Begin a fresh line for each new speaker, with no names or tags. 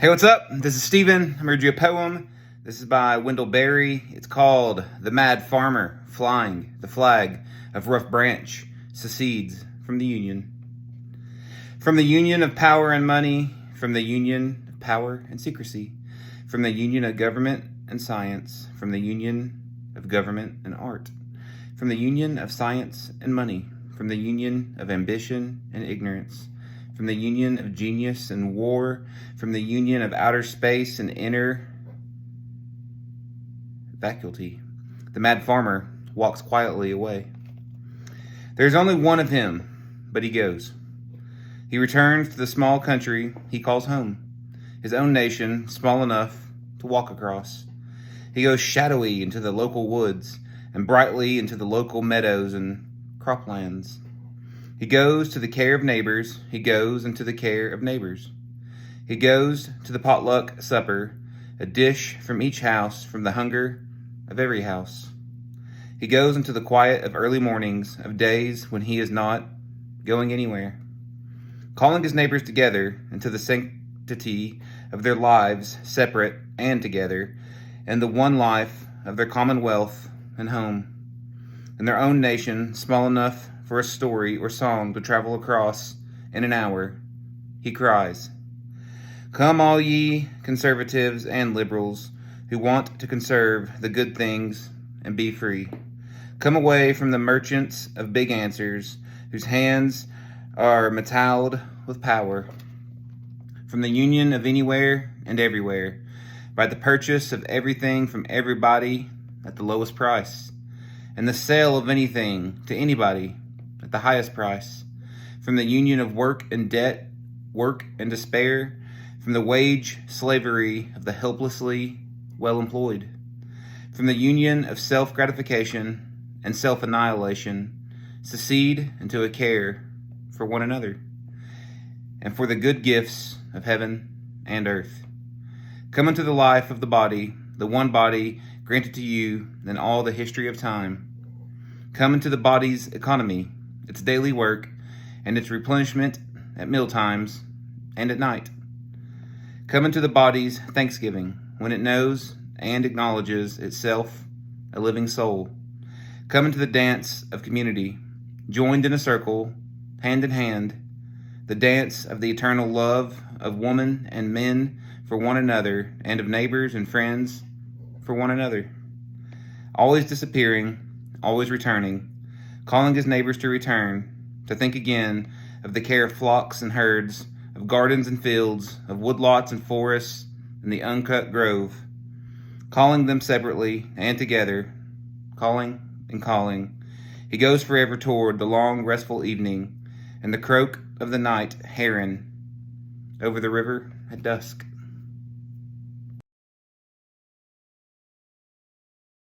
Hey, what's up? This is Steven. I'm reading you a poem. This is by Wendell Berry. It's called The Mad Farmer Flying the Flag of Rough Branch Secedes from the Union. From the union of power and money, from the union of power and secrecy, from the union of government and science, from the union of government and art, from the union of science and money, from the union of ambition and ignorance, from the union of genius and war, from the union of outer space and inner vacuity, the mad farmer walks quietly away. There is only one of him, but he goes. He returns to the small country he calls home, his own nation, small enough to walk across. He goes shadowy into the local woods and brightly into the local meadows and croplands. He goes to the care of neighbors. He goes into the care of neighbors. He goes to the potluck supper, a dish from each house, from the hunger of every house. He goes into the quiet of early mornings, of days when he is not going anywhere, calling his neighbors together into the sanctity of their lives, separate and together, and the one life of their commonwealth and home, and their own nation, small enough for a story or song to travel across in an hour. He cries, "Come all ye conservatives and liberals who want to conserve the good things and be free. Come away from the merchants of big answers whose hands are metalled with power. From the union of anywhere and everywhere, by the purchase of everything from everybody at the lowest price, and the sale of anything to anybody at the highest price. From the union of work and debt, work and despair, from the wage slavery of the helplessly well-employed. From the union of self-gratification and self-annihilation, secede into a care for one another, and for the good gifts of heaven and earth. Come into the life of the body, the one body granted to you in all the history of time. Come into the body's economy, its daily work, and its replenishment at meal times and at night. Come into the body's thanksgiving, when it knows and acknowledges itself a living soul. Come into the dance of community, joined in a circle, hand in hand, the dance of the eternal love of woman and men for one another, and of neighbors and friends for one another. Always disappearing, always returning, calling his neighbors to return, to think again of the care of flocks and herds, of gardens and fields, of woodlots and forests, and the uncut grove, calling them separately and together, calling and calling. He goes forever toward the long, restful evening, and the croak of the night heron over the river at dusk.